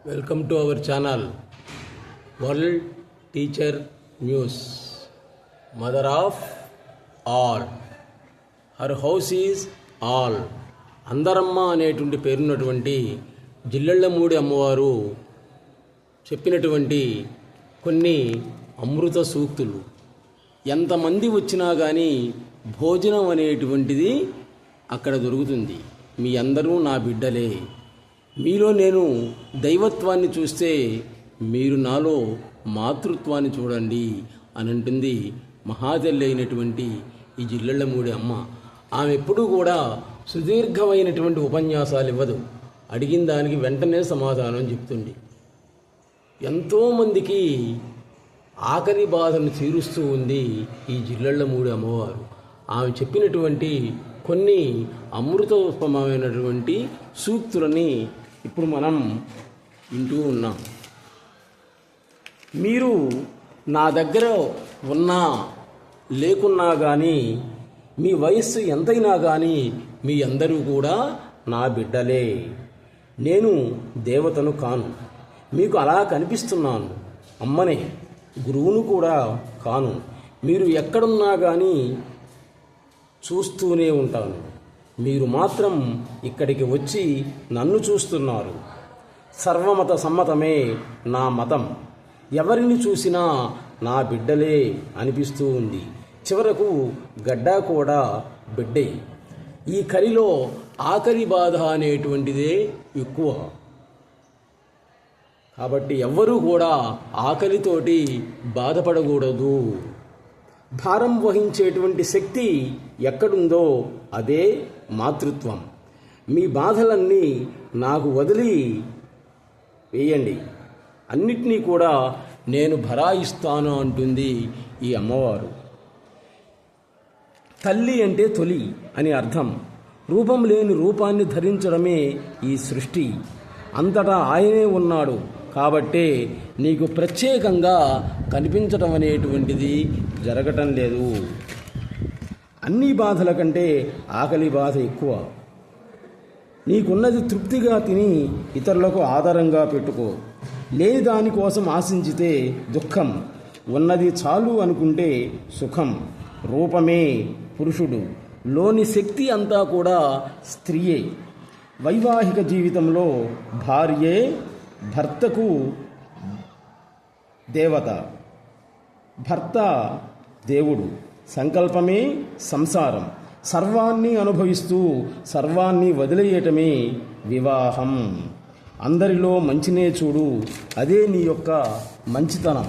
Welcome to our channel, World Teacher News. Mother of all. Her house is all. అందరమ్మ అనేటువంటి పేరున్నటువంటి జిల్లెళ్ళమూడి అమ్మవారు చెప్పినటువంటి కొన్ని అమృత సూక్తులు. ఎంతమంది వచ్చినా కానీ భోజనం అనేటువంటిది అక్కడ దొరుకుతుంది. మీ అందరూ నా బిడ్డలే. మీలో నేను దైవత్వాన్ని చూస్తే మీరు నాలో మాతృత్వాన్ని చూడండి అని అంటుంది మహాతల్లి అయినటువంటి ఈ జిల్లెళ్ళమూడి అమ్మ. ఆమె ఎప్పుడూ కూడా సుదీర్ఘమైనటువంటి ఉపన్యాసాలు ఇవ్వదు. అడిగిన దానికి వెంటనే సమాధానం చెప్తుంది. ఎంతోమందికి ఆకలి బాధను తీరుస్తూ ఉంది ఈ జిల్లెళ్ళమూడి అమ్మవారు. ఆమె చెప్పినటువంటి కొన్ని అమృతోపమైనటువంటి సూక్తులని ఇప్పుడు మనం వింటూ ఉన్నాం. మీరు నా దగ్గర ఉన్నా లేకున్నా కానీ, మీ వయస్సు ఎంతైనా కానీ మీ అందరూ కూడా నా బిడ్డలే. నేను దేవతను కాను, మీకు అలా కనిపిస్తున్నాను. అమ్మనే, గురువును కూడా కాను. మీరు ఎక్కడున్నా కానీ చూస్తూనే ఉంటాను. మీరు మాత్రం ఇక్కడికి వచ్చి నన్ను చూస్తున్నారు. సర్వమత సమ్మతమే నా మతం. ఎవరిని చూసినా నా బిడ్డలే అనిపిస్తూ ఉంది. చివరకు గడ్డ కూడా బిడ్డే. ఈ కలిలో ఆకలి బాధ అనేటువంటిదే ఎక్కువ. కాబట్టి ఎవ్వరూ కూడా ఆకలితోటి బాధపడకూడదు. భారం వహించేటువంటి శక్తి ఎక్కడుందో అదే మాతృత్వం. మీ బాధలన్నీ నాకు వదిలి వేయండి, అన్నిటినీ కూడా నేను భరాయిస్తాను అంటుంది ఈ అమ్మవారు. తల్లి అంటే తొలి అని అర్థం. రూపం లేని రూపాన్ని ధరించడమే ఈ సృష్టి. అంతటా ఆయనే ఉన్నాడు కాబట్టే నీకు ప్రత్యేకంగా కనిపించటం అనేటువంటిది జరగటం లేదు. అన్ని బాధల కంటే ఆకలి బాధ ఎక్కువ. నీకున్నది తృప్తిగా తిని ఇతరులకు ఆధారంగా పెట్టుకో. లేని దానికోసం ఆశించితే దుఃఖం. ఉన్నది చాలు అనుకుంటే సుఖం. రూపమే పురుషుడు, లోని శక్తి అంతా కూడా స్త్రీయే. వైవాహిక జీవితంలో భార్యే భర్తకు దేవత, భర్త దేవుడు. సంకల్పమే సంసారం. సర్వాన్ని అనుభవిస్తూ సర్వాన్ని వదిలేయటమే వివాహం. అందరిలో మంచినే చూడు, అదే నీ యొక్క మంచితనం.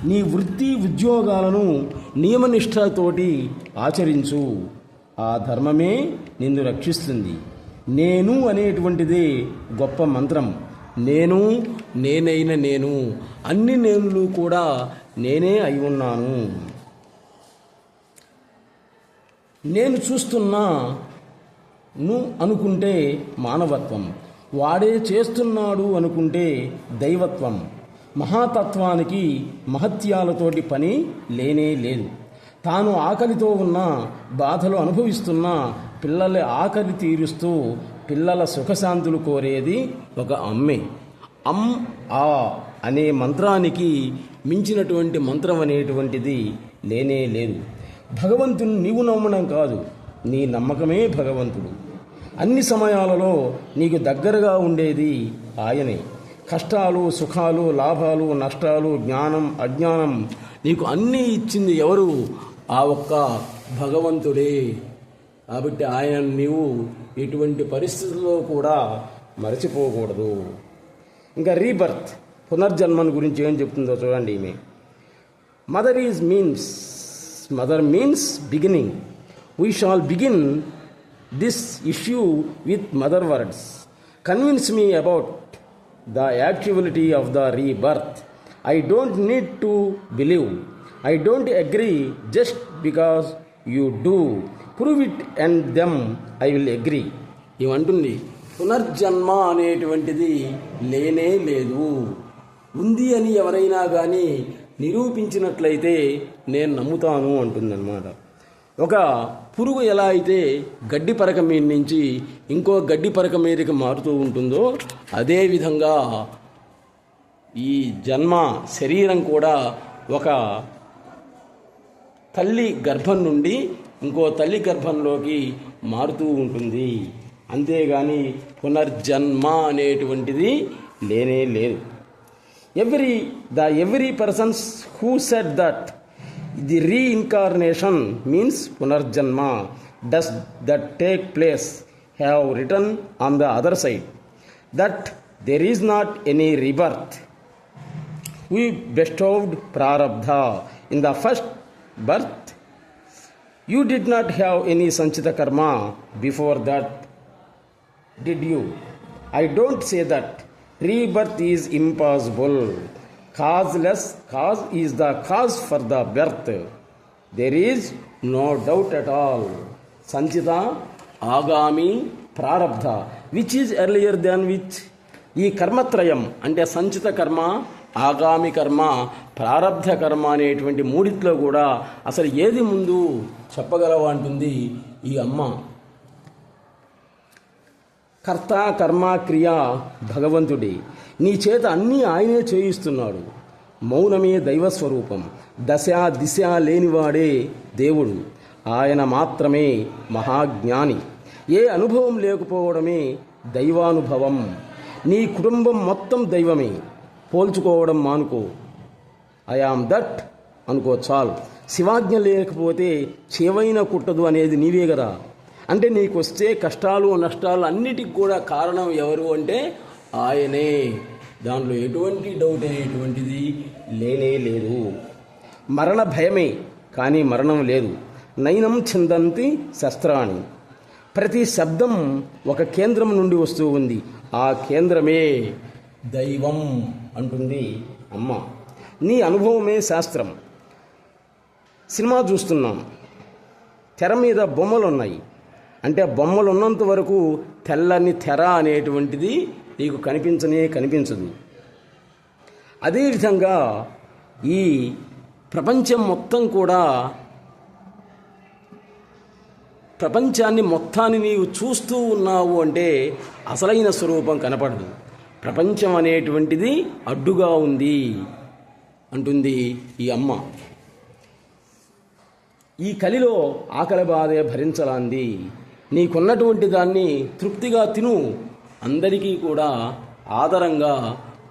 నీ వృత్తి ఉద్యోగాలను నియమనిష్టతోటి ఆచరించు. ఆ ధర్మమే నిన్ను రక్షిస్తుంది. నేను అనేటువంటిదే గొప్ప మంత్రం. నేను, నేనైన నేను, అన్ని నేనులు కూడా నేనే అయి ఉన్నాను. నేను చూస్తున్నాను అనుకుంటే మానవత్వం. వాడే చేస్తున్నాడు అనుకుంటే దైవత్వం. మహాతత్వానికి మహత్యాలతోటి పని లేనే లేదు. తాను ఆకలితో ఉన్న బాధలు అనుభవిస్తున్న పిల్లల ఆకలి తీరుస్తూ పిల్లల సుఖశాంతులు కోరేది ఒక అమ్మే. ఆ అనే మంత్రానికి మించినటువంటి మంత్రం అనేటువంటిది లేనే లేదు. భగవంతుని నీవు నమ్మడం కాదు, నీ నమ్మకమే భగవంతుడు. అన్ని సమయాలలో నీకు దగ్గరగా ఉండేది ఆయనే. కష్టాలు, సుఖాలు, లాభాలు, నష్టాలు, జ్ఞానం, అజ్ఞానం నీకు అన్నీ ఇచ్చింది ఎవరు? ఆ ఒక్క భగవంతుడే. కాబట్టి ఆయన నీవు ఎటువంటి పరిస్థితుల్లో కూడా మరచిపోకూడదు. ఇంకా రీబర్త్, పునర్జన్మను గురించి ఏం చెప్తుందో చూడండి. ఈమె mother means beginning. We shall begin this issue with mother words. Convince me about the actuality of the rebirth. I don't need to believe. I don't agree just because you do. Prove it and them I will agree. ఏమంటుంది? పునర్జన్మ అనేటువంటిది లేనే లేదు. ఉంది అని ఎవరైనా కానీ నిరూపించినట్లయితే నేను నమ్ముతాను అంటుందన్నమాట. ఒక పురుగు ఎలా అయితే గడ్డి పరక మీద నుంచి ఇంకో గడ్డి పరక మీదకి మారుతూ ఉంటుందో అదేవిధంగా ఈ జన్మ శరీరం కూడా ఒక తల్లి గర్భం నుండి ఇంకో తల్లి గర్భంలోకి మారుతూ ఉంటుంది. అంతేగాని పునర్జన్మ అనేటువంటిది లేనే లేదు. every persons who said that the reincarnation means punarjanma does that take place have written on the other side that there is not any rebirth. We bestowed prarabdha in the first birth. You did not have any sanchita karma before that, did you? I don't say that. Rebirth is impossible. Causeless cause is the cause for the birth. There is no doubt at all. Sanchita, Agami, Prarabdha. Which is earlier than which? ఈ కర్మత్రయం అంటే సంచిత కర్మ, ఆగామి కర్మ, ప్రారబ్ధ కర్మ అనేటువంటి మూడిట్లో కూడా అసలు ఏది ముందు చెప్పగలవా అంటుంది ఈ అమ్మ. కర్త కర్మ క్రియ భగవంతుడి. నీ చేత అన్నీ ఆయనే చేయిస్తున్నాడు. మౌనమే దైవస్వరూపం. దశ దిశ లేనివాడే దేవుడు. ఆయన మాత్రమే మహాజ్ఞాని. ఏ అనుభవం లేకపోవడమే దైవానుభవం. నీ కుటుంబం మొత్తం దైవమే. పోల్చుకోవడం మానుకో. ఐ ఆమ్ దట్ అనుకో చాలు. శివాజ్ఞ లేకపోతే చేవైనా కుట్టదు అనేది నీవే కదా. అంటే నీకు వస్తే కష్టాలు నష్టాలు అన్నిటికి కూడా కారణం ఎవరు అంటే ఆయనే. దాంట్లో ఎటువంటి డౌట్ అనేటువంటిది లేనే లేదు. మరణ భయమే కానీ మరణం లేదు. నైనం ఛిందంతి శస్త్రాణి. ప్రతి శబ్దం ఒక కేంద్రం నుండి వస్తూ ఉంది. ఆ కేంద్రమే దైవం అంటుంది అమ్మ. నీ అనుభవమే శాస్త్రం. సినిమా చూస్తున్నాం, తెర మీద బొమ్మలు ఉన్నాయి. అంటే బొమ్మలు ఉన్నంత వరకు తెల్లని తెర అనేటువంటిది నీకు కనిపించదు. అదేవిధంగా ఈ ప్రపంచం మొత్తం కూడా, ప్రపంచాన్ని మొత్తాన్ని నీవు చూస్తూ ఉన్నావు అంటే అసలైన స్వరూపం కనపడదు. ప్రపంచం అనేటువంటిది అడ్డుగా ఉంది అంటుంది ఈ అమ్మ. ఈ కలిలో ఆకలి బాధే భరించలాంది. నీకున్నటువంటి దాన్ని తృప్తిగా తిను. అందరికీ కూడా ఆదరంగా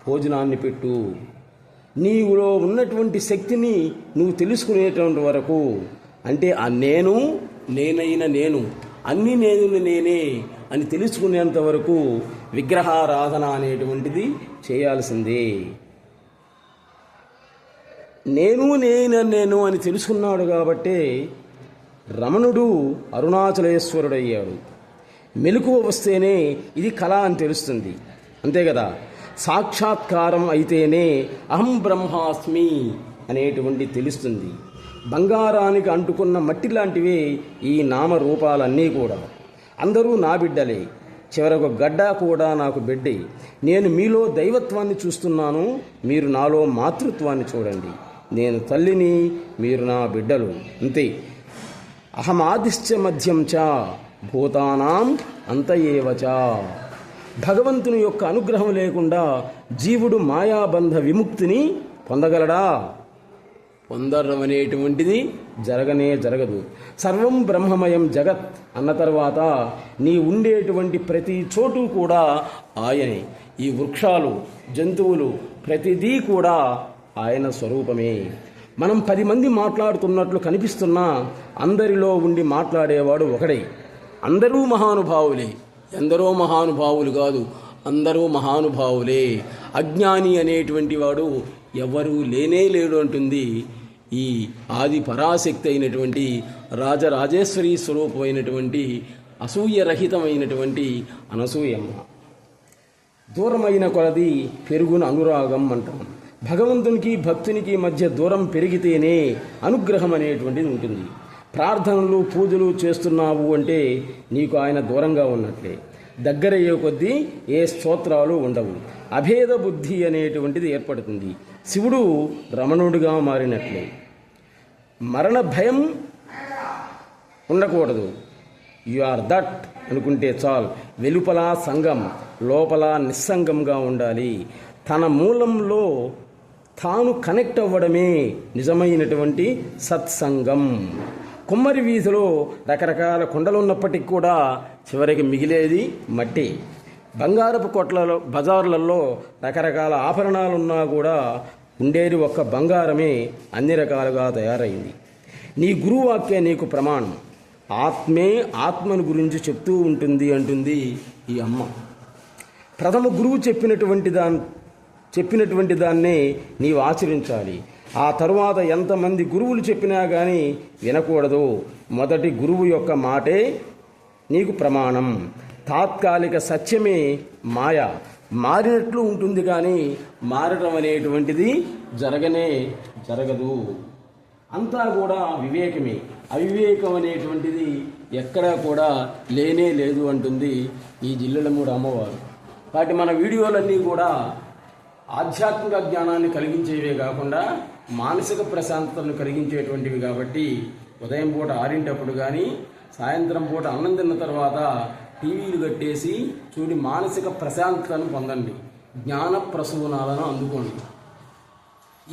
భోజనాన్ని పెట్టు. నీవులో ఉన్నటువంటి శక్తిని నువ్వు తెలుసుకునేటువంటి వరకు, అంటే ఆ నేనైన నేను, అన్ని నేనులు నేనే అని తెలుసుకునేంత వరకు విగ్రహారాధన అనేటువంటిది చేయాల్సిందే. నేను అని తెలుసుకున్నాడు కాబట్టే రమణుడు అరుణాచలేశ్వరుడయ్యాడు. మెలకువ వస్తేనే ఇది కళ అని తెలుస్తుంది. అంతే కదా. సాక్షాత్కారం అయితేనే అహం బ్రహ్మాస్మి అనేటువంటి తెలుస్తుంది. బంగారానికి అంటుకున్న మట్టి లాంటివే ఈ నామరూపాలన్నీ కూడా. అందరూ నా బిడ్డలే. చివరకు గడ్డ కూడా నాకు బిడ్డే. నేను మీలో దైవత్వాన్ని చూస్తున్నాను, మీరు నాలో మాతృత్వాన్ని చూడండి. నేను తల్లిని, మీరు నా బిడ్డలు. అంతే. అహమాదిశ్చ మధ్యం చ భూతానాం అంతయేవచ. భగవంతుని యొక్క అనుగ్రహం లేకుండా జీవుడు మాయాబంధ విముక్తిని పొందగలడా? పొందడం అనేటువంటిది జరగదు. సర్వం బ్రహ్మమయం జగత్ అన్న తర్వాత నీ ఉండేటువంటి ప్రతి చోటు కూడా ఆయనే. ఈ వృక్షాలు, జంతువులు ప్రతిదీ కూడా ఆయన స్వరూపమే. మనం 10 మంది మాట్లాడుతున్నట్లు కనిపిస్తున్నా అందరిలో ఉండి మాట్లాడేవాడు ఒకడే. అందరూ మహానుభావులే. ఎందరో మహానుభావులు కాదు, అందరూ మహానుభావులే. అజ్ఞాని అనేటువంటి వాడు ఎవరూ లేనే లేడు అంటుంది ఈ ఆది పరాశక్తి అయినటువంటి రాజరాజేశ్వరి స్వరూపమైనటువంటి అసూయరహితమైనటువంటి అనసూయమ్మ. దూరమైన కొలది పెరుగున అనురాగం అంటాం. భగవంతునికి భక్తునికి మధ్య దూరం పెరిగితేనే అనుగ్రహం అనేటువంటిది ఉంటుంది. ప్రార్థనలు పూజలు చేస్తున్నావు అంటే నీకు ఆయన దూరంగా ఉన్నట్లే. దగ్గరయ్యే కొద్దీ ఏ స్తోత్రాలు ఉండవు. అభేద బుద్ధి అనేటువంటిది ఏర్పడుతుంది. శివుడు రమణుడిగా మారినట్లే. మరణ భయం ఉండకూడదు. యు ఆర్ దట్ అనుకుంటే చాలు. వెలుపల సంగం, లోపల నిస్సంగంగా ఉండాలి. తన మూలంలో తాను కనెక్ట్ అవ్వడమే నిజమైనటువంటి సత్సంగం. కుమ్మరి వీధిలో రకరకాల కొండలు ఉన్నప్పటికీ కూడా చివరికి మిగిలేది మట్టి. బంగారపు కొట్లలో బజార్లలో రకరకాల ఆభరణాలున్నా కూడా ఉండేది ఒక్క బంగారమే అన్ని రకాలుగా తయారైంది. నీ గురువాక్యే నీకు ప్రమాణం. ఆత్మే ఆత్మను గురించి చెప్తూ ఉంటుంది అంటుంది ఈ అమ్మ. ప్రథమ గురువు చెప్పినటువంటి దాన్నే నీవు ఆచరించాలి. ఆ తరువాత ఎంతమంది గురువులు చెప్పినా కానీ వినకూడదు. మొదటి గురువు యొక్క మాటే నీకు ప్రమాణం. తాత్కాలిక సత్యమే మాయ. మారినట్లు ఉంటుంది కానీ మారటం అనేటువంటిది జరగదు. అంతా కూడా వివేకమే. అవివేకం అనేటువంటిది ఎక్కడా కూడా లేనే లేదు అంటుంది ఈ జిల్లెలమూడి అమ్మవారు. కాబట్టి మన వీడియోలన్నీ కూడా ఆధ్యాత్మిక జ్ఞానాన్ని కలిగించేవే కాకుండా మానసిక ప్రశాంతతను కలిగించేటువంటివి కాబట్టి ఉదయం పూట 6 కానీ సాయంత్రం పూట అన్నం తిన్న తర్వాత టీవీలు కట్టేసి చూడి మానసిక ప్రశాంతతను పొందండి. జ్ఞాన ప్రసూనాలను అందుకోండి.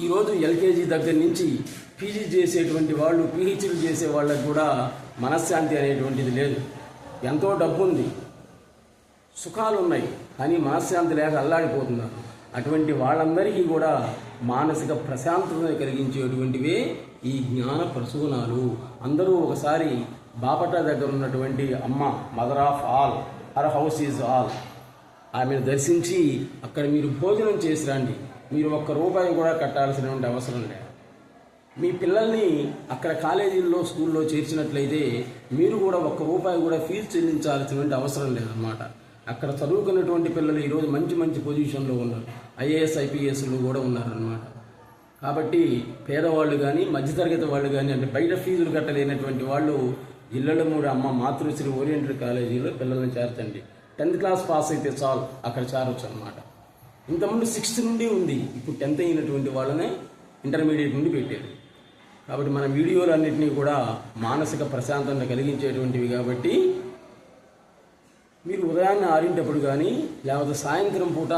ఈరోజు ఎల్కేజీ దగ్గర నుంచి పీజీ చేసేటువంటి వాళ్ళు, పీహెచ్డీలు చేసే వాళ్ళకు కూడా మనశ్శాంతి అనేటువంటిది లేదు. ఎంతో డబ్బు ఉంది, సుఖాలు ఉన్నాయి, కానీ మనశ్శాంతి లేక అల్లాడిపోతున్నారు. అటువంటి వాళ్ళందరికీ కూడా మానసిక ప్రశాంతతను కలిగించేటువంటివే ఈ జ్ఞాన ప్రసూనాలు. అందరూ ఒకసారి బాపట్ల దగ్గర ఉన్నటువంటి అమ్మ, mother of all, her house is all, ఆమెను దర్శించి అక్కడ మీరు భోజనం చేసి రండి. మీరు ₹1 కూడా కట్టాల్సినటువంటి అవసరం లేదు. మీ పిల్లల్ని అక్కడ కాలేజీల్లో, స్కూల్లో చేర్చినట్లయితే మీరు కూడా ₹1 కూడా ఫీజు చెల్లించాల్సినటువంటి అవసరం లేదన్నమాట. అక్కడ చదువుకున్నటువంటి పిల్లలు ఈరోజు మంచి మంచి పొజిషన్లో ఉన్నారు. ఐఏఎస్, ఐపీఎస్లు కూడా ఉన్నారన్నమాట. కాబట్టి పేదవాళ్ళు కానీ, మధ్యతరగతి వాళ్ళు కానీ, అంటే బయట ఫీజులు కట్టలేనటువంటి వాళ్ళు జిల్లెలమూడి అమ్మ మాతృశ్రీ ఓరియంటెడ్ కాలేజీలో పిల్లల్ని చేర్చండి. 10th క్లాస్ పాస్ అయితే చాలు, అక్కడ చేరొచ్చు అనమాట. ఇంతకుముందు 6th నుండి ఉంది, ఇప్పుడు 10th అయినటువంటి వాళ్ళనే ఇంటర్మీడియట్ నుండి పెట్టారు. కాబట్టి మన వీడియోలన్నింటినీ కూడా మానసిక ప్రశాంతత కలిగించేటువంటివి. కాబట్టి మీరు ఉదయాన్నే 6 కానీ లేకపోతే సాయంత్రం పూట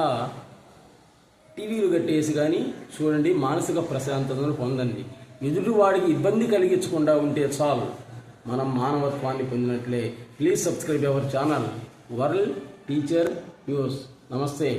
టీవీలు కట్టేసి కానీ చూడండి, మానసిక ప్రశాంతతను పొందండి. ఎదుటివాడికి ఇబ్బంది కలిగించకుండా ఉంటే చాలు, మనం మానవత్వాన్ని పొందినట్లే. Please subscribe our channel World Teacher News. నమస్తే.